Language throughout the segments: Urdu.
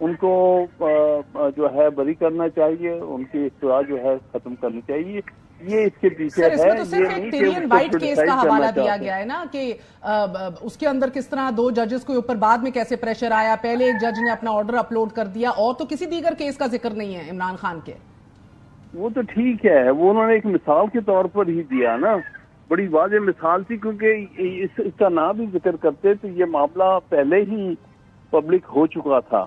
ان کو جو ہے بری کرنا چاہیے، ان کی اقتدار جو ہے ختم کرنی چاہیے. یہ اس کے پیچھے ہے. اس میں تو صرف ایک ٹیرین وائٹ کیس کا حوالہ دیا گیا ہے نا کہ اس کے اندر کس طرح 2 ججز کے اوپر بعد میں کیسے پریشر آیا، پہلے ایک جج نے اپنا آرڈر اپلوڈ کر دیا، اور تو کسی دیگر کیس کا ذکر نہیں ہے عمران خان کے. وہ تو ٹھیک ہے، وہ انہوں نے ایک مثال کے طور پر ہی دیا نا، بڑی واضح مثال تھی، کیونکہ اس کا نام بھی ذکر کرتے تو یہ معاملہ پہلے ہی پبلک ہو چکا تھا،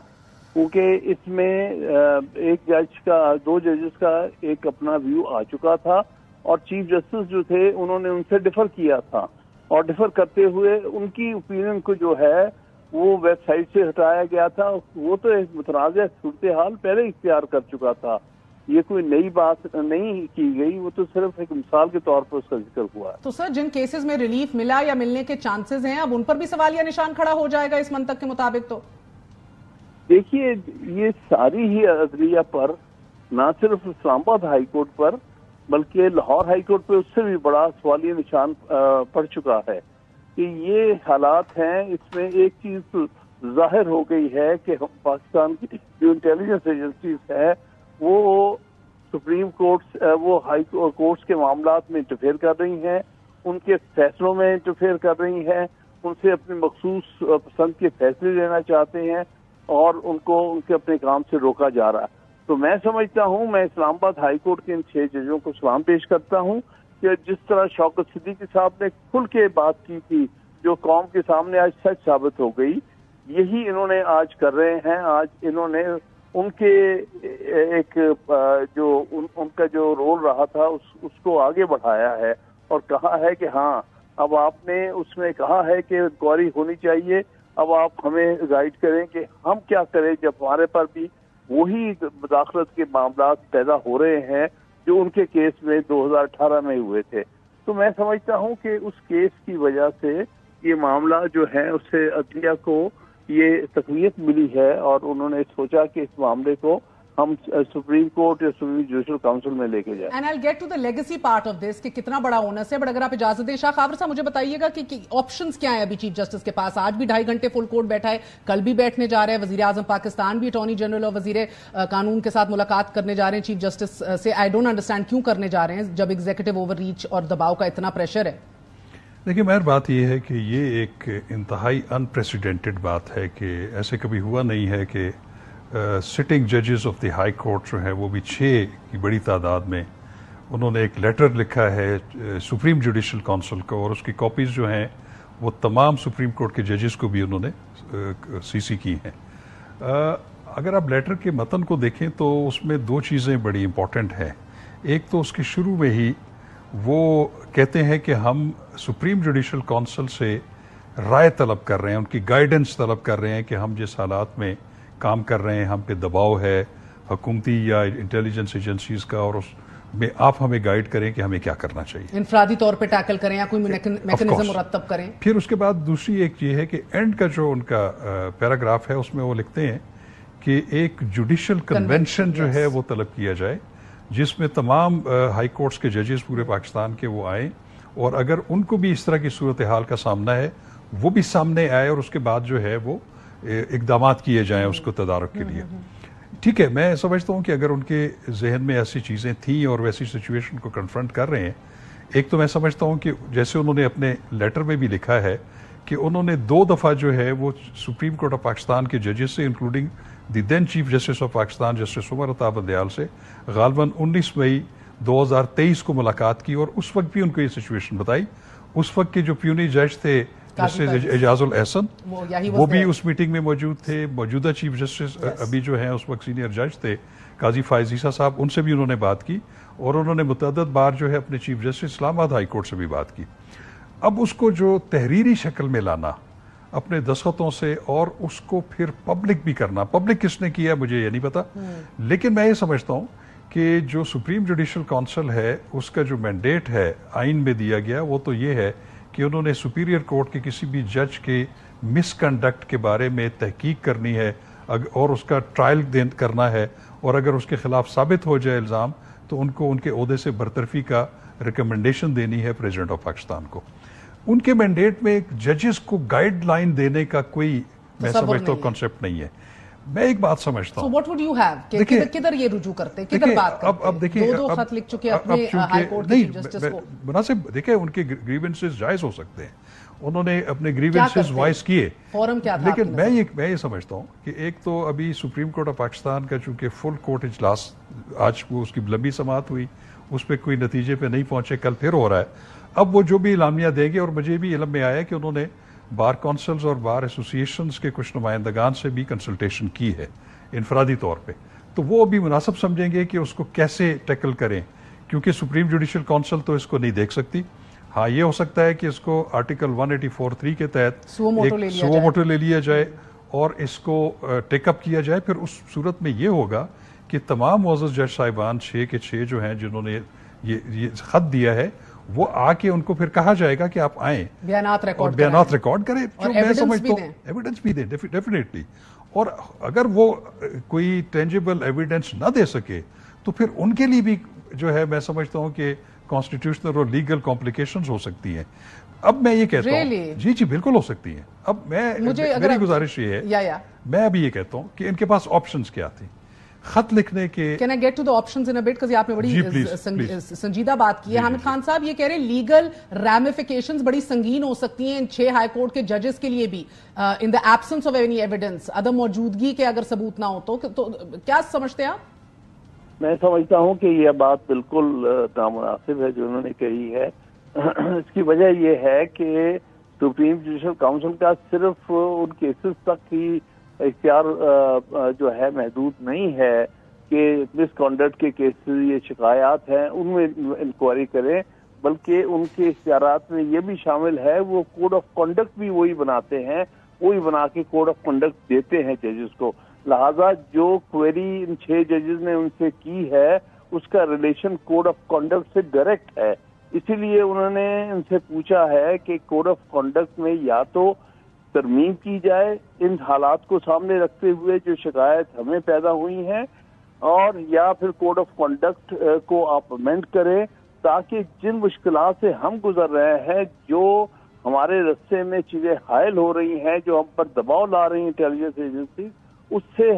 کیونکہ اس میں ایک جج کا 2 ججز کا ایک اپنا ویو آ چکا تھا، اور چیف جسٹس جو تھے انہوں نے ان سے ڈیفر کیا تھا، اور ڈیفر کرتے ہوئے ان کی اوپینین کو جو ہے وہ ویب سائٹ سے ہٹایا گیا تھا. وہ تو ایک متنازع صورتحال پہلے اختیار کر چکا تھا، یہ کوئی نئی بات نہیں کی گئی، وہ تو صرف ایک مثال کے طور پر اس کا ذکر ہوا. تو سر جن کیسز میں ریلیف ملا یا ملنے کے چانسز ہیں، اب ان پر بھی سوالیہ نشان کھڑا ہو جائے گا اس منطق کے مطابق. تو دیکھیے یہ ساری ہی عدلیہ پر، نہ صرف اسلام آباد ہائی کورٹ پر بلکہ لاہور ہائی کورٹ پہ اس سے بھی بڑا سوالیہ نشان پڑ چکا ہے کہ یہ حالات ہیں. اس میں ایک چیز ظاہر ہو گئی ہے کہ پاکستان کی جو انٹیلیجنس ایجنسیز ہے وہ سپریم کورٹ، وہ ہائی کورٹس کے معاملات میں انٹرفیئر کر رہی ہیں، ان کے فیصلوں میں انٹرفیئر کر رہی ہیں، ان سے اپنے مخصوص پسند کے فیصلے لینا چاہتے ہیں، اور ان کو ان کے اپنے کام سے روکا جا رہا ہے. تو میں سمجھتا ہوں، میں اسلام آباد ہائی کورٹ کے ان 6 ججوں کو سلام پیش کرتا ہوں کہ جس طرح شوکت صدیقی صاحب نے کھل کے بات کی تھی، جو قوم کے سامنے آج سچ ثابت ہو گئی، یہی انہوں نے آج کر رہے ہیں. آج انہوں نے ان کے ایک جو ان کا جو رول رہا تھا اس کو آگے بڑھایا ہے، اور کہا ہے کہ ہاں اب آپ نے اس میں کہا ہے کہ انکوائری ہونی چاہیے، اب آپ ہمیں گائیڈ کریں کہ ہم کیا کریں جب ہمارے پر بھی وہی مداخلت کے معاملات پیدا ہو رہے ہیں جو ان کے کیس میں 2018 میں ہوئے تھے. تو میں سمجھتا ہوں کہ اس کیس کی وجہ سے یہ معاملہ جو ہے اس سے عدلیہ کو یہ تقویت ملی ہے، اور انہوں نے سوچا کہ اس معاملے کو ہم سپریم کورٹ یا سپریم جوڈیشل کاؤنسل میں لے کے جائیں. And I get to the legacy part of this کہ کتنا بڑا اونس ہے، بٹ اگر آپ اجازت دیں شاہ خاور صاحب مجھے بتائیے گا کہ آپشنز کیا ہیں ابھی چیف جسٹس کے پاس. آج بھی 2.5 گھنٹے فل کورٹ بیٹھا ہے، کل بھی بیٹھنے جا رہے ہیں. وزیر اعظم پاکستان بھی اٹارنی جنرل اور وزیر قانون کے ساتھ ملاقات کرنے جا رہے ہیں چیف جسٹس سے. آئی ڈونٹ انڈرسٹینڈ کیوں کرنے جا رہے ہیں جب ایگزیکٹو اوور ریچ اور دباؤ کا اتنا پریشر ہے. دیکھیے مہر، بات یہ ہے کہ یہ ایک انتہائی انپریسیڈنٹڈ بات ہے کہ ایسے کبھی ہوا نہیں ہے کہ سٹنگ ججز آف دی ہائی کورٹ جو ہے وہ بھی 6 کی بڑی تعداد میں انہوں نے ایک لیٹر لکھا ہے سپریم جوڈیشل کونسل کو، اور اس کی کاپیز جو ہیں وہ تمام سپریم کورٹ کے ججز کو بھی انہوں نے CC کی ہیں. اگر آپ لیٹر کے متن کو دیکھیں تو اس میں 2 چیزیں بڑی امپورٹنٹ ہیں. ایک تو اس کے شروع میں ہی وہ کہتے ہیں کہ ہم سپریم جوڈیشل کونسل سے رائے طلب کر رہے ہیں، ان کی گائیڈنس طلب کر رہے ہیں کہ ہم جس حالات میں کام کر رہے ہیں، ہم پہ دباؤ ہے حکومتی یا انٹیلیجنس ایجنسیز کا، اور اس میں آپ ہمیں گائیڈ کریں کہ ہمیں کیا کرنا چاہیے، انفرادی طور پہ ٹیکل کریں یا کوئی میکنزم مرتب کریں. پھر اس کے بعد دوسری ایک یہ ہے کہ اینڈ کا جو ان کا پیراگراف ہے اس میں وہ لکھتے ہیں کہ ایک جوڈیشل کنونشن جو ہے وہ طلب کیا جائے، جس میں تمام ہائی کورٹس کے ججز پورے پاکستان کے وہ آئیں، اور اگر ان کو بھی اس طرح کی صورتحال کا سامنا ہے وہ بھی سامنے آئے، اور اس کے بعد جو ہے وہ اقدامات کیے جائیں اس کو تدارک کے لیے. ٹھیک ہے، میں سمجھتا ہوں کہ اگر ان کے ذہن میں ایسی چیزیں تھیں اور ویسی سچویشن کو کنفرنٹ کر رہے ہیں، ایک تو میں سمجھتا ہوں کہ جیسے انہوں نے اپنے لیٹر میں بھی لکھا ہے کہ انہوں نے 2 دفعہ جو ہے وہ سپریم کورٹ آف پاکستان کے ججز سے، including the then chief justice of Pakistan justice Umar Ata Bandial سے، غالباً 19 مئی 2023 کو ملاقات کی، اور اس وقت بھی ان کو یہ سچویشن بتائی. اس وقت کے جو پیونی جج تھے جسٹس اعجاز الاحسن وہ بھی اس میٹنگ میں موجود تھے. موجودہ چیف جسٹس ابھی جو ہیں اس وقت سینئر جج تھے قاضی فائز عیسیٰ صاحب، ان سے بھی انہوں نے بات کی، اور انہوں نے متعدد بار جو ہے اپنے چیف جسٹس اسلام آباد ہائی کورٹ سے بھی بات کی. اب اس کو جو تحریری شکل میں لانا اپنے دستخطوں سے، اور اس کو پھر پبلک بھی کرنا، پبلک کس نے کیا مجھے یہ نہیں پتا، لیکن میں یہ سمجھتا ہوں کہ جو سپریم جوڈیشل کونسل ہے اس کا جو مینڈیٹ ہے آئین میں دیا گیا وہ تو یہ ہے کہ انہوں نے سپیریئر کورٹ کے کسی بھی جج کے مس کنڈکٹ کے بارے میں تحقیق کرنی ہے اور اس کا ٹرائل کرنا ہے، اور اگر اس کے خلاف ثابت ہو جائے الزام تو ان کو ان کے عہدے سے برطرفی کا ریکمنڈیشن دینی ہے پریزیڈنٹ آف پاکستان کو. ان کے مینڈیٹ میں ججز کو گائیڈ لائن دینے کا کوئی میں سمجھتا ہوں کانسیپٹ نہیں ہے. میں ایک بات سمجھتا ہوں. So what would you have کہ کدھر یہ رجوع کرتے, کدھر بات کرتے؟ اب دیکھیں, دو خط لکھ چکے اپنے ہائی کورٹ کے جسٹس کو. مناسب دیکھیں, ان کے گریونسز جائز ہو سکتے ہیں, انہوں نے اپنے گریونسز وائس کیے, فورم کیا تھا؟ لیکن میں یہ سمجھتا ہوں کہ ایک تو ابھی سپریم کورٹ آف پاکستان کا چونکہ فل کورٹ اجلاس آج اس کی لمبی سماعت ہوئی, اس پہ کوئی نتیجے پہ نہیں پہنچے, کل پھر ہو رہا ہے. اب وہ جو بھی اعلامیہ دیں گے, اور مجھے بھی علم میں آیا کہ انہوں نے بار کونسلز اور بار ایسوسیشنز کے کچھ نمائندگان سے بھی کنسلٹیشن کی ہے انفرادی طور پہ, تو وہ بھی مناسب سمجھیں گے کہ اس کو کیسے ٹیکل کریں, کیونکہ سپریم جوڈیشل کونسل تو اس کو نہیں دیکھ سکتی. ہاں یہ ہو سکتا ہے کہ اس کو آرٹیکل 184(3) کے تحت سو موٹو لے لیا جائے اور اس کو ٹیک اپ کیا جائے. پھر اس صورت میں یہ ہوگا کہ تمام معزز جج صاحبان 6 کے 6 جو ہیں جنہوں نے یہ خط دیا ہے, وہ آ کے ان کو پھر کہا جائے گا کہ آپ آئیں, بیانات ریکارڈ کریں, جو میں سمجھتا ہوں ایویڈنس بھی دیں ڈیفینیٹلی. اور اگر وہ کوئی ٹینجیبل ایویڈنس نہ دے سکے تو پھر ان کے لیے بھی جو ہے میں سمجھتا ہوں کہ کانسٹیٹیوشنل اور لیگل کمپلیکیشنز ہو سکتی ہیں. اب میں یہ کہتا ہوں, جی بالکل ہو سکتی ہیں. اب میری گزارش یہ ہے, میں ابھی یہ کہتا ہوں کہ ان کے پاس آپشنز کیا تھی خط لکھنے کے. Can I get to the options in a bit? آپ نے بڑی سنجیدہ بات کی ہے. حامد خان صاحب یہ کہہ رہے ہیں لیگل ریمیفیکیشنز بڑی سنگین ہو سکتی ہیں ان 6 ہائی کورٹ کے ججز کے لیے بھی, in the absence of any evidence, عدم موجودگی کے اگر ثبوت نہ ہو تو کیا سمجھتے ہیں آپ؟ میں سمجھتا ہوں کہ یہ بات بالکل نامناسب ہے جو انہوں نے کہی ہے. اس کی وجہ یہ ہے کہ سپریم جوڈیشل کاؤنسل کا صرف ان کیسز تک ہی اختیار جو ہے محدود نہیں ہے کہ مس کانڈکٹ کے کیسز, یہ شکایات ہیں ان میں انکوائری کریں, بلکہ ان کے اختیارات میں یہ بھی شامل ہے وہ کوڈ آف کنڈکٹ بھی وہی بناتے ہیں, وہی بنا کے کوڈ آف کنڈکٹ دیتے ہیں ججز کو. لہذا جو کوئری ان 6 ججز نے ان سے کی ہے اس کا ریلیشن کوڈ آف کنڈکٹ سے ڈائریکٹ ہے. اسی لیے انہوں نے ان سے پوچھا ہے کہ کوڈ آف کنڈکٹ میں یا تو ترمیم کی جائے ان حالات کو سامنے رکھتے ہوئے جو شکایت ہمیں پیدا ہوئی ہیں, اور یا پھر کوڈ آف کنڈکٹ کو آپ امینڈ کریں تاکہ جن مشکلات سے ہم گزر رہے ہیں, جو ہمارے رستے میں چیزیں حائل ہو رہی ہیں, جو ہم پر دباؤ لا رہی ہیں انٹیلیجنس ایجنسی, اس سے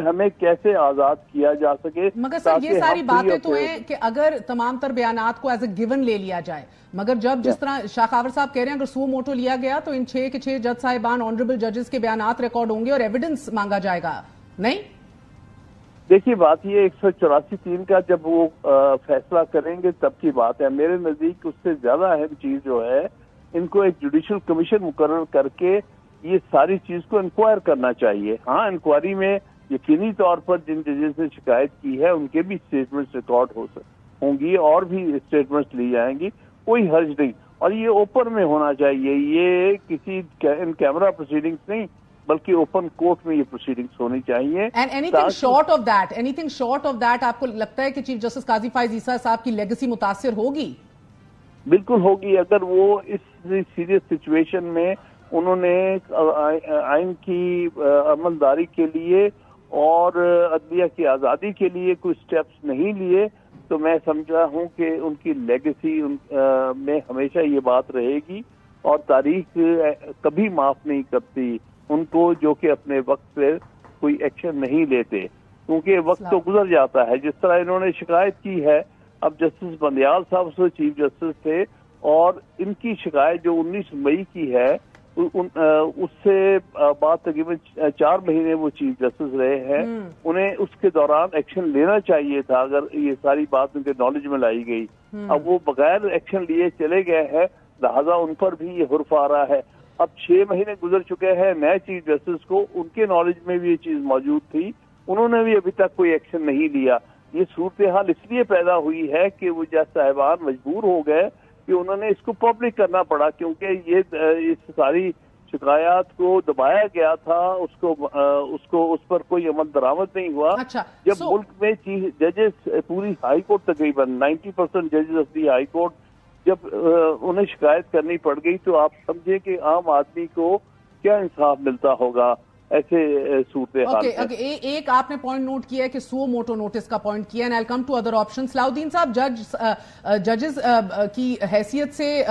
ہمیں کیسے آزاد کیا جا سکے. مگر سر یہ ساری باتیں تو ہیں کہ اگر تمام تر بیانات کو ایز اے گیون لے لیا جائے, مگر جب جس طرح شاخاور صاحب کہہ رہے ہیں اگر سو موٹو لیا گیا تو ان 6 کے 6 جج صاحبان آنریبل ججز کے بیانات ریکارڈ ہوں گے اور ایویڈنس مانگا جائے گا, نہیں؟ دیکھیے بات یہ 184(3) کا جب وہ فیصلہ کریں گے تب کی بات ہے. میرے نزدیک اس سے زیادہ اہم چیز جو ہے ان کو ایک جوڈیشل کمیشن مقرر کر کے یہ ساری چیز کو انکوائر کرنا چاہیے. ہاں انکوائری میں یقینی طور پر جن ججز نے شکایت کی ہے ان کے بھی اسٹیٹمنٹس ریکارڈ ہوں گی اور بھی اسٹیٹمنٹس لی جائیں گی, کوئی حرج نہیں. اور یہ اوپن میں ہونا چاہیے, یہ کسی ان کیمرہ پروسیڈنگز نہیں بلکہ اوپن کورٹ میں یہ پروسیڈنگز ہونی چاہیے. And any thing short of that آپ کو لگتا ہے کہ چیف جسٹس قاضی فائز عیسیٰ صاحب کی لیگیسی متاثر ہوگی؟ بالکل ہوگی. اگر وہ اس سیریس سچویشن میں انہوں نے آئین کی عملداری کے لیے اور عدلیہ کی آزادی کے لیے کوئی سٹیپس نہیں لیے تو میں سمجھا ہوں کہ ان کی لیگیسی میں ہمیشہ یہ بات رہے گی, اور تاریخ کبھی معاف نہیں کرتی ان کو جو کہ اپنے وقت پہ کوئی ایکشن نہیں لیتے, کیونکہ وقت تو گزر جاتا ہے. جس طرح انہوں نے شکایت کی ہے, اب جسٹس بندیال صاحب سے چیف جسٹس تھے اور ان کی شکایت جو 19 مئی کی ہے اس سے بعد تقریباً 4 مہینے وہ چیف جسٹس رہے ہیں, انہیں اس کے دوران ایکشن لینا چاہیے تھا اگر یہ ساری بات ان کے نالج میں لائی گئی. اب وہ بغیر ایکشن لیے چلے گئے ہیں, لہذا ان پر بھی یہ حرف آ رہا ہے. اب 6 مہینے گزر چکے ہیں نئے چیف جسٹس کو, ان کے نالج میں بھی یہ چیز موجود تھی, انہوں نے بھی ابھی تک کوئی ایکشن نہیں لیا. یہ صورتحال اس لیے پیدا ہوئی ہے کہ وہ جج صاحبان مجبور ہو گئے کہ انہوں نے اس کو پبلک کرنا پڑا, کیونکہ یہ اس ساری شکایات کو دبایا گیا تھا, اس پر کوئی عمل درآمد نہیں ہوا. جب ملک میں ججز پوری ہائی کورٹ تقریباً 90% ججز آف دی ہائی کورٹ جب انہیں شکایت کرنی پڑ گئی تو آپ سمجھے کہ عام آدمی کو کیا انصاف ملتا ہوگا ایسے صورتحال. ایک آپ نے پوائنٹ نوٹ کیا ہے کہ سو موٹو نوٹس کا پوائنٹ کیا, and I come to other options. Salahuddin صاحب, ججز کی حیثیت سے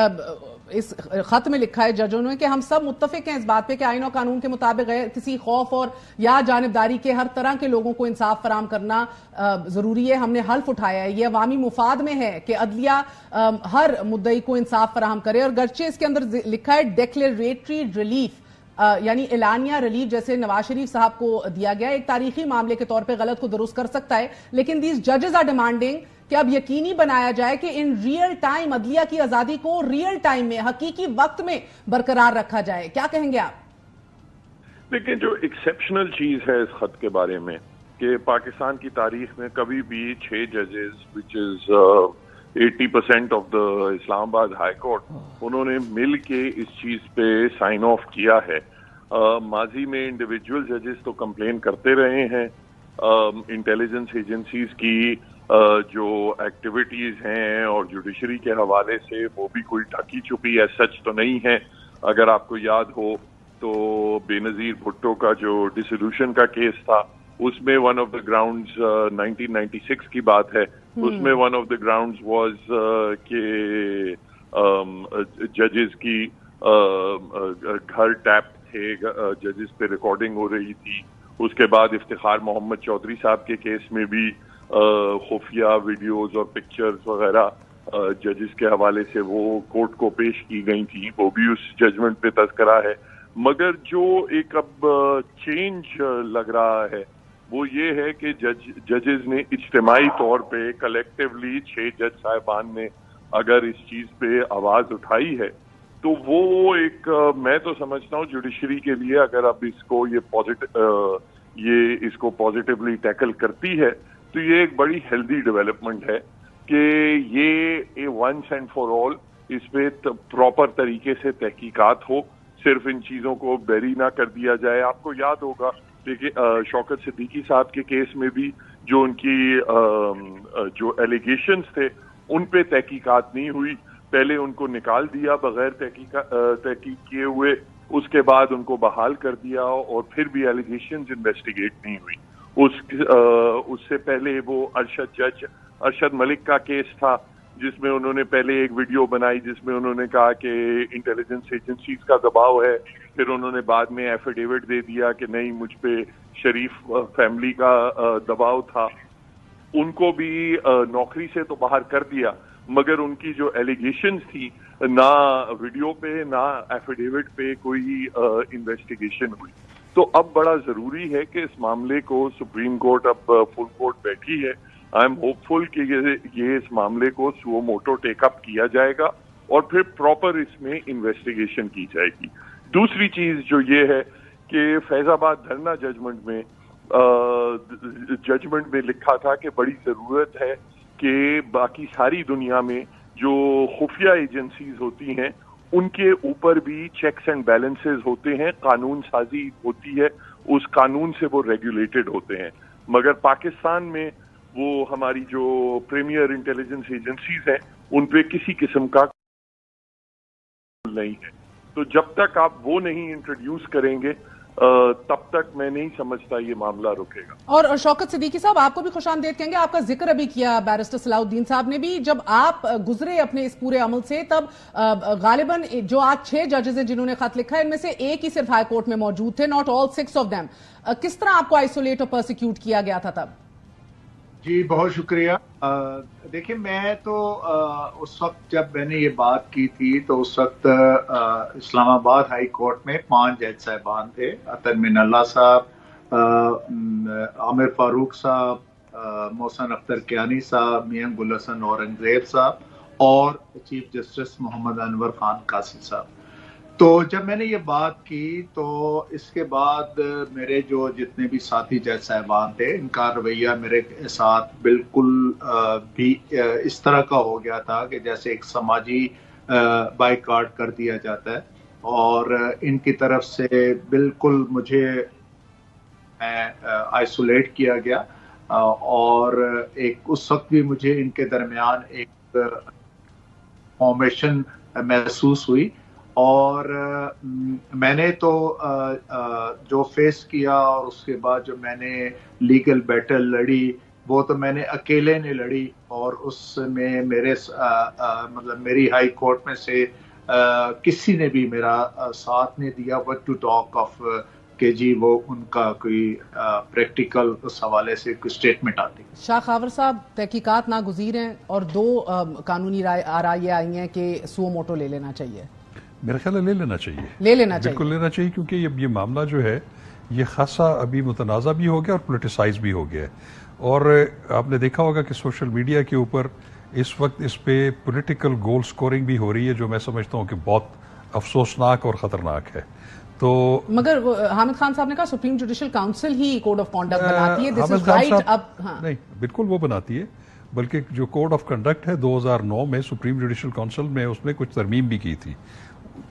اس خط میں لکھا ہے ججوں نے کہ ہم سب متفق ہیں اس بات پہ کہ آئین و قانون کے مطابق غیر کسی خوف اور یا جانبداری کے ہر طرح کے لوگوں کو انصاف فراہم کرنا ضروری ہے. ہم نے حلف اٹھایا ہے, یہ عوامی مفاد میں ہے کہ عدلیہ ہر مدعی کو انصاف فراہم کرے. اور گرچہ اس کے اندر لکھا ہے ڈیکلیریٹری ریلیف, یعنی اعلانیہ ریلیف جیسے نواز شریف صاحب کو دیا گیا, ایک تاریخی معاملے کے طور پہ غلط کو درست کر سکتا ہے, لیکن دیز ججز آر ڈیمانڈنگ کہ اب یقینی بنایا جائے کہ ان ریئل ٹائم عدلیہ کی آزادی کو ریئل ٹائم میں, حقیقی وقت میں برقرار رکھا جائے. کیا کہیں گے آپ؟ لیکن جو ایکسیپشنل چیز ہے اس خط کے بارے میں کہ پاکستان کی تاریخ میں کبھی بھی 6 ججز وچ از 80% آف دا اسلام آباد ہائی کورٹ, انہوں نے مل کے اس چیز پہ سائن آف کیا ہے. ماضی میں انڈیویجول ججز تو کمپلین کرتے رہے ہیں, انٹیلیجنس ایجنسیز کی جو ایکٹیویٹیز ہیں اور جوڈیشری کے حوالے سے وہ بھی کوئی ڈھکی چھپی ہے سچ تو نہیں ہے. اگر آپ کو یاد ہو تو بے نظیر بھٹو کا جو ڈسولوشن کا کیس تھا, اس میں ون آف دا گراؤنڈز 1996 کی بات ہے, اس میں one of the grounds was کہ ججز کی گھر ٹیپ تھے, ججز پہ ریکارڈنگ ہو رہی تھی. اس کے بعد افتخار محمد چودھری صاحب کے کیس میں بھی خفیہ ویڈیوز اور پکچرز وغیرہ ججز کے حوالے سے وہ کورٹ کو پیش کی گئی تھیں, وہ بھی اس ججمنٹ پہ تذکرہ ہے. مگر جو ایک اب چینج لگ رہا ہے وہ یہ ہے کہ ججز نے اجتماعی طور پہ کلیکٹیولی 6 جج صاحبان نے اگر اس چیز پہ آواز اٹھائی ہے تو وہ ایک میں تو سمجھتا ہوں جوڈیشری کے لیے اگر اب اس کو پازیٹیولی ٹیکل کرتی ہے تو یہ ایک بڑی ہیلدی ڈیولپمنٹ ہے کہ یہ ونس اینڈ فار آل اس پہ پراپر طریقے سے تحقیقات ہو, صرف ان چیزوں کو بیری نہ کر دیا جائے. آپ کو یاد ہوگا کہ شوکت صدیقی صاحب کے کیس میں بھی جو ان کی جو ایلیگیشنز تھے ان پہ تحقیقات نہیں ہوئی, پہلے ان کو نکال دیا بغیر تحقیق کیے ہوئے, اس کے بعد ان کو بحال کر دیا اور پھر بھی ایلیگیشنز انویسٹیگیٹ نہیں ہوئی. اس سے پہلے وہ ارشد ملک کا کیس تھا جس میں انہوں نے پہلے ایک ویڈیو بنائی جس میں انہوں نے کہا کہ انٹیلیجنس ایجنسیز کا دباؤ ہے, پھر انہوں نے بعد میں ایفیڈیوٹ دے دیا کہ نہیں مجھ پہ شریف فیملی کا دباؤ تھا. ان کو بھی نوکری سے تو باہر کر دیا مگر ان کی جو ایلیگیشنز تھی نہ ویڈیو پہ نہ ایفیڈیوٹ پہ کوئی انویسٹیگیشن ہوئی. تو اب بڑا ضروری ہے کہ اس معاملے کو سپریم کورٹ اب فل کورٹ بیٹھی ہے, آئی ایم ہوپ فل کہ یہ اس معاملے کو سو موٹو ٹیک اپ کیا جائے گا اور پھر پراپر اس میں انویسٹیگیشن کی جائے گی. دوسری چیز جو یہ ہے کہ فیض آباد دھرنا ججمنٹ میں لکھا تھا کہ بڑی ضرورت ہے کہ باقی ساری دنیا میں جو خفیہ ایجنسیز ہوتی ہیں ان کے اوپر بھی چیکس اینڈ بیلنسز ہوتے ہیں, قانون سازی ہوتی ہے, اس قانون سے وہ ریگولیٹڈ ہوتے ہیں. مگر پاکستان میں وہ ہماری جو پریمیئر انٹیلیجنس ایجنسیز ہیں ان پہ کسی قسم کا نہیں ہے. تو جب تک آپ وہ نہیں انٹروڈیوس کریں گے تب تک میں نہیں سمجھتا یہ معاملہ رکے گا. اور شوکت صدیقی صاحب آپ کو بھی خوش آمدید کہیں گے, آپ کا ذکر ابھی کیا بیرسٹر صلاح الدین صاحب نے بھی, جب آپ گزرے اپنے اس پورے عمل سے تب غالباً جو آج 6 ججز ہیں جنہوں نے خط لکھا ہے ان میں سے ایک ہی صرف ہائی کورٹ میں موجود تھے, ناٹ آل 6 آف دیم. کس طرح آپ کو آئسولیٹ اور پرسیکیوٹ کیا گیا تھا تب؟ جی بہت شکریہ. دیکھیے میں تو اس وقت جب میں نے یہ بات کی تھی تو اس وقت اسلام آباد ہائی کورٹ میں 5 جج صاحبان تھے, عطر من اللہ صاحب, عامر فاروق صاحب, محسن اختر کیانی صاحب, میاں گل حسن اورنگزیب صاحب اور چیف جسٹس محمد انور خان قاصد صاحب. تو جب میں نے یہ بات کی تو اس کے بعد میرے جو جتنے بھی ساتھی جج صاحبان تھے ان کا رویہ میرے ساتھ بالکل بھی اس طرح کا ہو گیا تھا کہ جیسے ایک سماجی بائیکاٹ کر دیا جاتا ہے, اور ان کی طرف سے بالکل مجھے آئسولیٹ کیا گیا, اور ایک اس وقت بھی مجھے ان کے درمیان ایک فارمیشن محسوس ہوئی. اور میں نے تو جو فیس کیا اور اس کے بعد جو میں نے لیگل بیٹل لڑی وہ تو میں نے اکیلے نے لڑی, اور اس میں میرے مطلب میری ہائی کورٹ میں سے کسی نے بھی میرا ساتھ نہیں دیا وٹ ٹو ٹاک آف کہ جی وہ ان کا کوئی پریکٹیکل اس حوالے سے کوئی اسٹیٹمنٹ آتی. شاہ خاور صاحب تحقیقات ناگزیر ہیں اور 2 قانونی آرائیں یہ آئی ہیں کہ سو موٹو لے لینا چاہیے. میرا خیال ہے لے لینا چاہیے, بالکل لینا چاہیے, کیونکہ یہ معاملہ جو ہے یہ خاصا ابھی متنازع بھی ہو گیا اور پولیٹیسائز بھی ہو گیا ہے. اور آپ نے دیکھا ہوگا کہ سوشل میڈیا کے اوپر اس وقت اس پہ پولیٹیکل گول سکورنگ بھی ہو رہی ہے, جو میں سمجھتا ہوں کہ بہت افسوسناک اور خطرناک ہے. تو مگر حامد خان صاحب نے کہا supreme judicial council he could of conduct بناتی ہے. دس از رائٹ. اب نہیں, بالکل وہ بناتی ہے, بلکہ جو کوڈ آف کنڈکٹ ہے 2009 میں سپریم جوڈیشل کاؤنسل میں اس نے کچھ ترمیم بھی کی تھی.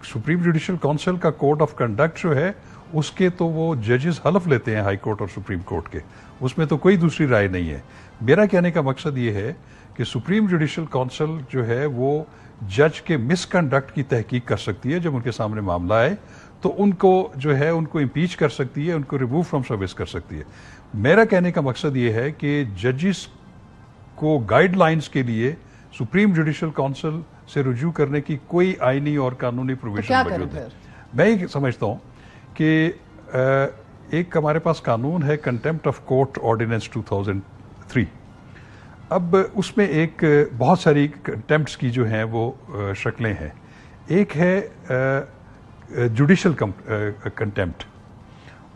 سپریم جوڈیشل کاؤنسل کا کوڈ آف کنڈکٹ جو ہے اس کے تو وہ ججز حلف لیتے ہیں ہائی کورٹ اور سپریم کورٹ کے, اس میں تو کوئی دوسری رائے نہیں ہے. میرا کہنے کا مقصد یہ ہے کہ سپریم جوڈیشل کاؤنسل جو ہے وہ جج کے مس کنڈکٹ کی تحقیق کر سکتی ہے. جب ان کے سامنے معاملہ آئے تو ان کو جو ہے ان کو امپیچ کر سکتی ہے, ان کو ریموو فرام سروس کر سکتی ہے. میرا کہنے کا مقصد یہ ہے کہ ججز کو گائیڈ لائنز کے لیے سپریم جوڈیشل کاؤنسل سے رجوع کرنے کی کوئی آئینی اور قانونی پروویژن موجود ہے. میں یہ سمجھتا ہوں کہ ایک ہمارے پاس قانون ہے کنٹیمپٹ آف کورٹ آرڈیننس 2003. اب اس میں ایک بہت ساری کنٹیمپٹس کی جو ہیں وہ شکلیں ہیں. ایک ہے جوڈیشل کنٹیمپٹ.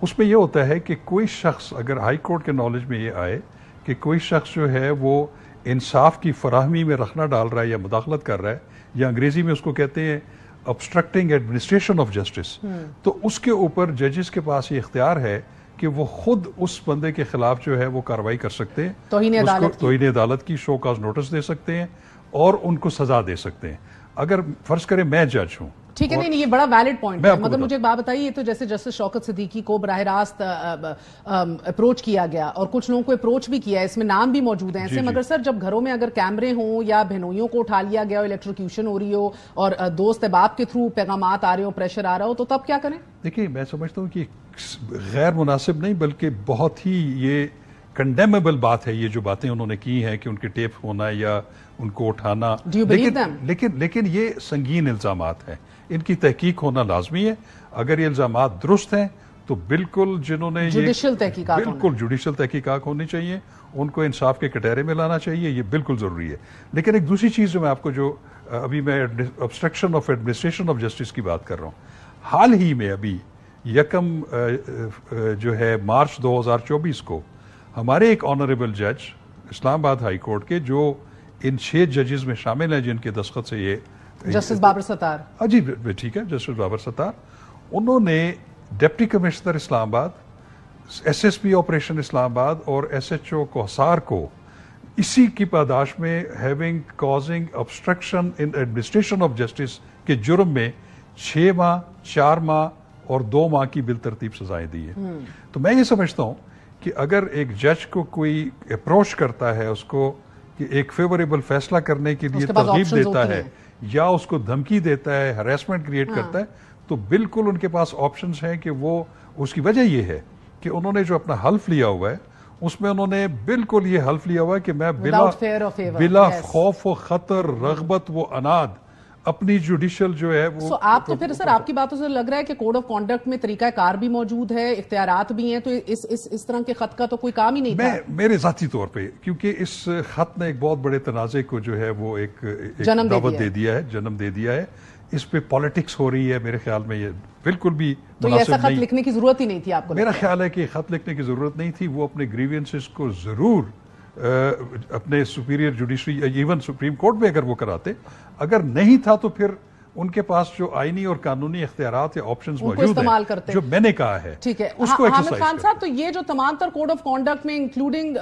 اس میں یہ ہوتا ہے کہ کوئی شخص اگر ہائی کورٹ کے نالج میں یہ آئے کہ کوئی شخص جو ہے وہ انصاف کی فراہمی میں رخنہ ڈال رہا ہے یا مداخلت کر رہا ہے, یا انگریزی میں اس کو کہتے ہیں obstructing administration of justice, تو اس کے اوپر ججز کے پاس یہ اختیار ہے کہ وہ خود اس بندے کے خلاف جو ہے وہ کارروائی کر سکتے ہیں, توہین عدالت کی شو کاز نوٹس دے سکتے ہیں اور ان کو سزا دے سکتے ہیں. اگر فرض کریں میں جج ہوں, ٹھیک ہے, نہیں یہ بڑا ویلڈ پوائنٹ ہے, مگر مجھے ایک بات بتائیے, یہ تو جیسے جسٹس شوکت صدیقی کو براہ راست اپروچ کیا گیا اور کچھ لوگوں کو اپروچ بھی کیا ہے, اس میں نام بھی موجود ہیں ایسے, مگر سر جب گھروں میں اگر کیمرے ہوں یا بہنوئیوں کو اٹھا لیا گیا ہو, الیکٹروکیوشن ہو رہی ہو اور دوست احباب کے تھرو پیغامات آ رہے ہو, پریشر آ رہا ہو, تو تب کیا کریں؟ دیکھیے میں سمجھتا ہوں کہ غیر مناسب نہیں بلکہ بہت ہی یہ کنڈیمیبل بات ہے یہ جو باتیں انہوں نے کی ہیں کہ ان کے ٹیپ ہونا یا ان کو اٹھانا, لیکن یہ سنگین الزامات ہیں, ان کی تحقیق ہونا لازمی ہے. اگر یہ الزامات درست ہیں تو بالکل جنہوں نے جوڈیشل تحقیقات ہونی چاہیے, ان کو انصاف کے کٹہرے میں لانا چاہیے, یہ بالکل ضروری ہے. لیکن ایک دوسری چیز جو میں آپ کو جو ابھی میں obstruction of administration of justice کی بات کر رہا ہوں, حال ہی میں ابھی 1 جو ہے مارچ 2024 کو ہمارے ایک آنریبل جج اسلام آباد ہائی کورٹ کے جو ان 6 ججز میں شامل ہیں جن کے دستخط سے یہ جسٹس بابر ستار, جی ٹھیک ہے, جسٹس بابر ستار, انہوں نے ڈپٹی کمشنر اسلام آباد, ایس ایس پی آپریشن اسلام آباد اور ایس ایچ او کوہسار کو اسی کی پاداش میں having causing obstruction in administration of justice کے جرم میں 6 ماہ 4 ماہ اور 2 ماہ کی بالترتیب سزائیں دی ہیں. تو میں یہ سمجھتا ہوں کہ اگر ایک جج کو کوئی اپروچ کرتا ہے اس کو کہ ایک فیوریبل فیصلہ کرنے کے لیے ترغیب دیتا ہے یا اس کو دھمکی دیتا ہے, ہراسمنٹ کریٹ کرتا ہے, تو بالکل ان کے پاس آپشنز ہیں کہ وہ, اس کی وجہ یہ ہے کہ انہوں نے جو اپنا حلف لیا ہوا ہے اس میں انہوں نے بالکل یہ حلف لیا ہوا ہے کہ میں بلا خوف و خطر رغبت و عناد اپنی جوڈیشل جو ہے وہ آپ تو پھر سر آپ کی باتوں سے لگ رہا ہے کہ کوڈ آف کانڈکٹ میں طریقہ کار بھی موجود ہے, اختیارات بھی ہیں, تو اس طرح کے خط کا تو کوئی کام ہی نہیں تھا. میرے ذاتی طور پہ کیونکہ اس خط نے ایک بہت بڑے تنازع کو جو ہے وہ ایک دعوت دے دیا ہے, جنم دے دیا ہے. اس پہ پالیٹکس ہو رہی ہے, میرے خیال میں یہ بالکل بھی تو یہ ایسا خط لکھنے کی ضرورت ہی نہیں تھی آپ کو؟ میرا خیال ہے کہ خط لکھنے کی ضرورت نہیں تھی. وہ اپنے گریوینسز کو ضرور اپنے superior judiciary even supreme court میں اگر وہ کراتے, اگر نہیں تھا تو پھر ان کے پاس جو آئینی اور قانونی اختیارات یا آپشنز موجود ہیں جو میں نے کہا ہے, ٹھیک ہے. اس کو حامد خان صاحب, تو یہ جو تمام تر کوڈ آف کانڈکٹ میں انکلوڈنگ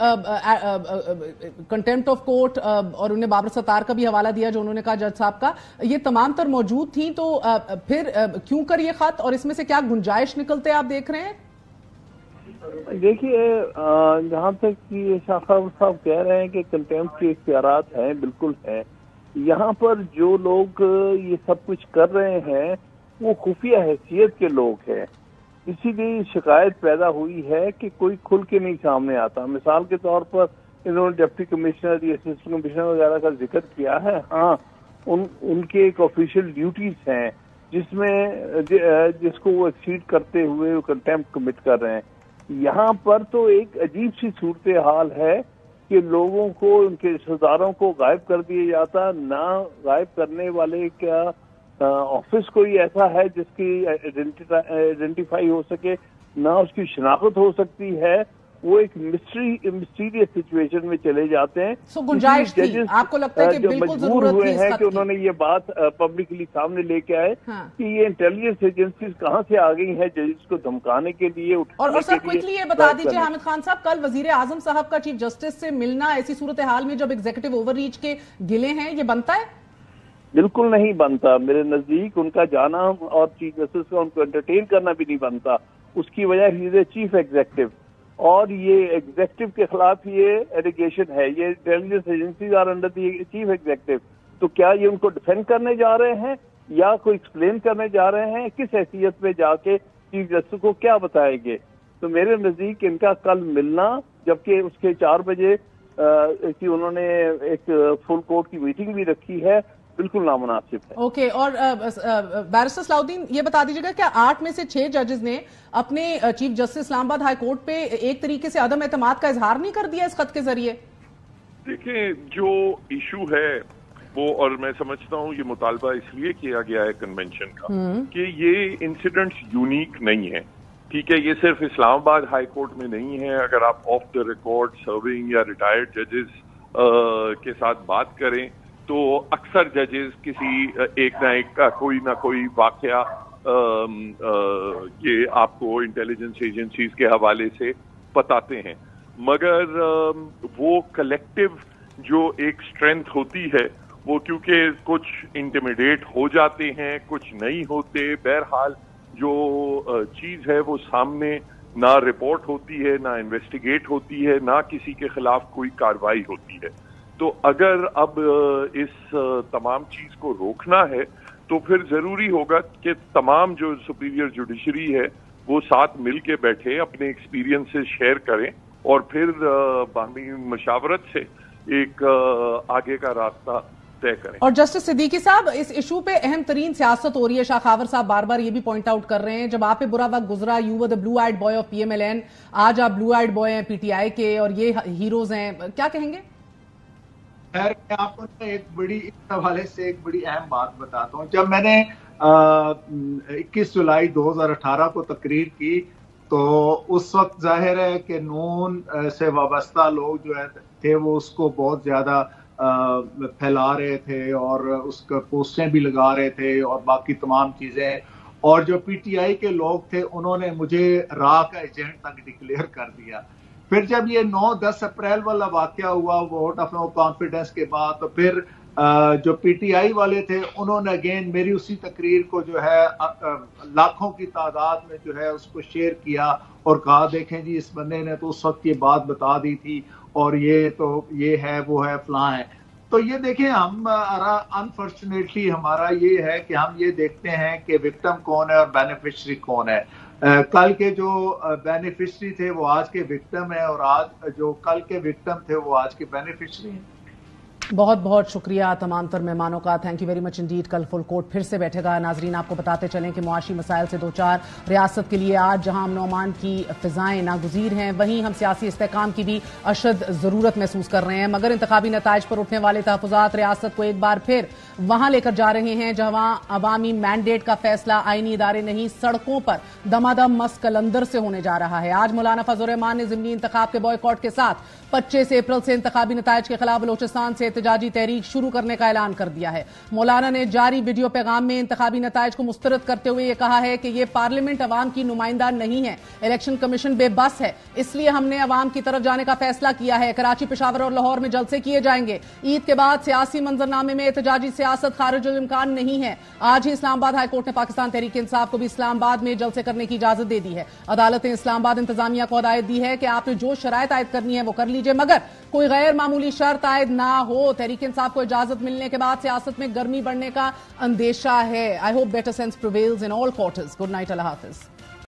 کنٹیمپٹ آف کورٹ, اور انہیں بابر ستار کا بھی حوالہ دیا جو انہوں نے کہا جج صاحب کا, یہ تمام تر موجود تھیں, تو پھر کیوں کر یہ خط, اور اس میں سے کیا گنجائش نکلتے آپ دیکھ رہے ہیں؟ دیکھیے جہاں تک کہ شاہ صاحب کہہ رہے ہیں کہ کنٹیمپٹ کے اختیارات ہیں, بالکل ہیں. یہاں پر جو لوگ یہ سب کچھ کر رہے ہیں وہ خفیہ حیثیت کے لوگ ہیں, اسی لیے شکایت پیدا ہوئی ہے کہ کوئی کھل کے نہیں سامنے آتا. مثال کے طور پر انہوں نے ڈپٹی کمشنر یا اسسٹنٹ کمشنر وغیرہ کا ذکر کیا ہے. ہاں ان کے ایک آفیشیل ڈیوٹیز ہیں جس کو وہ ایکسیڈ کرتے ہوئے کنٹیمپٹ کمٹ کر رہے ہیں. یہاں پر تو ایک عجیب سی صورتحال ہے کہ لوگوں کو ان کے رشتہ داروں کو غائب کر دیا جاتا. نہ غائب کرنے والے کا آفس کوئی ایسا ہے جس کی آئیڈینٹیفائی ہو سکے, نہ اس کی شناخت ہو سکتی ہے. وہ ایک مسٹیریس سچویشن میں چلے جاتے ہیں. گنجائش تھی, آپ کو لگتا ہے کہ بالکل ضرورت ہوئے ہیں کہ انہوں نے یہ بات پبلکلی سامنے لے کے آئے کہ یہ انٹیلیجنس ایجنسیز کہاں سے آ گئی ہیں ججز کو دھمکانے کے لیے. اور سر کوئکلی یہ بتا دیجیے حامد خان صاحب, کل وزیر اعظم صاحب کا چیف جسٹس سے ملنا ایسی صورتحال میں جب ایگزیکٹو اوور ریچ کے گلے ہیں, یہ بنتا ہے؟ بالکل نہیں بنتا. میرے نزدیک ان کا جانا اور چیف جسٹس کا ان کو انٹرٹین کرنا بھی نہیں بنتا. اس کی وجہ ہی ہے چیف ایگزیکٹو, اور یہ ایگزیکٹو کے خلاف یہ ایلیگیشن ہے. یہ intelligence agencies are under the chief executive. تو کیا یہ ان کو ڈیفینڈ کرنے جا رہے ہیں یا کوئی ایکسپلین کرنے جا رہے ہیں؟ کس حیثیت میں جا کے چیف جسٹس کو کیا بتائیں گے؟ تو میرے نزدیک ان کا کل ملنا, جبکہ اس کے 4 بجے کی انہوں نے ایک فل کورٹ کی میٹنگ بھی رکھی ہے, بالکل نامناسب ہے. اوکے, اور بیرسٹر صلاح الدین یہ بتا دیجیے گا کیا 8 میں سے 6 ججز نے اپنے چیف جسٹس اسلام آباد ہائی کورٹ پہ ایک طریقے سے عدم اعتماد کا اظہار نہیں کر دیا اس خط کے ذریعے؟ دیکھیں, جو ایشو ہے وہ, اور میں سمجھتا ہوں یہ مطالبہ اس لیے کیا گیا ہے کنونشن کا کہ یہ انسیڈنٹس یونیک نہیں ہے. ٹھیک ہے, یہ صرف اسلام آباد ہائی کورٹ میں نہیں ہے. اگر آپ آف دا ریکارڈ سرونگ یا ریٹائرڈ ججز کے ساتھ بات کریں تو اکثر ججز کسی ایک نہ ایک کا کوئی نہ کوئی واقعہ یہ آپ کو انٹیلیجنس ایجنسیز کے حوالے سے بتاتے ہیں, مگر وہ کلیکٹیو جو ایک اسٹرینتھ ہوتی ہے وہ کیونکہ کچھ انٹیمیڈیٹ ہو جاتے ہیں, کچھ نہیں ہوتے. بہرحال جو چیز ہے وہ سامنے نہ رپورٹ ہوتی ہے, نہ انویسٹیگیٹ ہوتی ہے, نہ کسی کے خلاف کوئی کارروائی ہوتی ہے. تو اگر اب اس تمام چیز کو روکنا ہے تو پھر ضروری ہوگا کہ تمام جو سپیریئر جوڈیشری ہے وہ ساتھ مل کے بیٹھے, اپنے ایکسپیرینس شیئر کریں اور پھر باہمی مشاورت سے ایک آگے کا راستہ طے کریں. اور جسٹس صدیقی صاحب, اس ایشو پہ اہم ترین سیاست ہو رہی ہے. شاہ خاور صاحب بار بار یہ بھی پوائنٹ آؤٹ کر رہے ہیں جب آپ پہ برا وقت گزرا, you were the blue eyed boy of P M L N, آج آپ بلو آئیڈ بوائے ہیں پی ٹی آئی کے اور یہ ہیروز ہیں, کیا کہیں گے؟ خیر, میں آپ کو ایک بڑی اس حوالے سے ایک بڑی اہم بات بتاتا ہوں. جب میں نے 21 جولائی 2018 کو تقریر کی تو اس وقت ظاہر ہے کہ نون سے وابستہ لوگ جو تھے وہ اس کو بہت زیادہ پھیلا رہے تھے اور اس کا پوسٹیں بھی لگا رہے تھے اور باقی تمام چیزیں. اور جو پی ٹی آئی کے لوگ تھے انہوں نے مجھے راہ کا ایجنٹ تک ڈکلیئر کر دیا. پھر جب یہ 9-10 اپریل والا واقعہ ہوا ووٹ آف نو کانفیڈنس کے بعد, تو پھر جو پی ٹی آئی والے تھے انہوں نے اگین میری اسی تقریر کو جو ہے لاکھوں کی تعداد میں جو ہے اس کو شیئر کیا اور کہا دیکھیں جی اس بندے نے تو اس وقت یہ بات بتا دی تھی اور یہ تو یہ ہے وہ ہے فلاں ہے. تو یہ دیکھیں, ہم انفارچونیٹلی ہمارا یہ ہے کہ ہم یہ دیکھتے ہیں کہ وکٹم کون ہے اور بینیفیشری کون ہے. کل کے جو بینیفیشری تھے وہ آج کے وکٹم ہیں اور آج جو کل کے وکٹم تھے وہ آج کے بینیفیشری ہیں. بہت بہت شکریہ تمام تر مہمانوں کا, thank you very much indeed. کل فل کورٹ پھر سے بیٹھے گا. ناظرین آپ کو بتاتے چلیں کہ معاشی مسائل سے 2-4 ریاست کے لیے آج جہاں امن و امان کی فضائیں ناگزیر ہیں وہیں ہم سیاسی استحکام کی بھی اشد ضرورت محسوس کر رہے ہیں, مگر انتخابی نتائج پر اٹھنے والے تحفظات ریاست کو ایک بار پھر وہاں لے کر جا رہے ہیں جہاں عوامی مینڈیٹ کا فیصلہ آئینی ادارے نہیں سڑکوں پر دمادم مس قلندر سے ہونے جا رہا ہے. آج مولانا فضل الرحمان نے ضمنی انتخاب کے بوائیکاٹ کے ساتھ 25 اپریل سے انتخابی نتائج کے خلاف بلوچستان سے احتجاجی تحریک شروع کرنے کا اعلان کر دیا ہے. مولانا نے جاری ویڈیو پیغام میں انتخابی نتائج کو مسترد کرتے ہوئے یہ کہا ہے کہ یہ پارلیمنٹ عوام کی نمائندہ نہیں ہے, الیکشن کمیشن بے بس ہے, اس لیے ہم نے عوام کی طرف جانے کا فیصلہ کیا ہے. کراچی, پشاور اور لاہور میں جلسے کیے جائیں گے. عید کے بعد سیاسی منظرنامے میں احتجاجی سیاست خارج الامکان نہیں ہے. آج ہی اسلام آباد ہائی کورٹ نے پاکستان تحریک انصاف کو بھی اسلام آباد میں جلسے کرنے کی اجازت دے دی ہے. عدالت نے اسلام آباد انتظامیہ کو ہدایت دی ہے کہ آپ نے جو شرائط عائد کرنی ہے وہ کر لیجئے, مگر کوئی غیر معمولی شرط عائد نہ ہو. تحریک انصاف کو اجازت ملنے کے بعد سیاست میں گرمی بڑھنے کا اندیشہ ہے. I hope better sense prevails in all quarters. Good night, اللہ حافظ.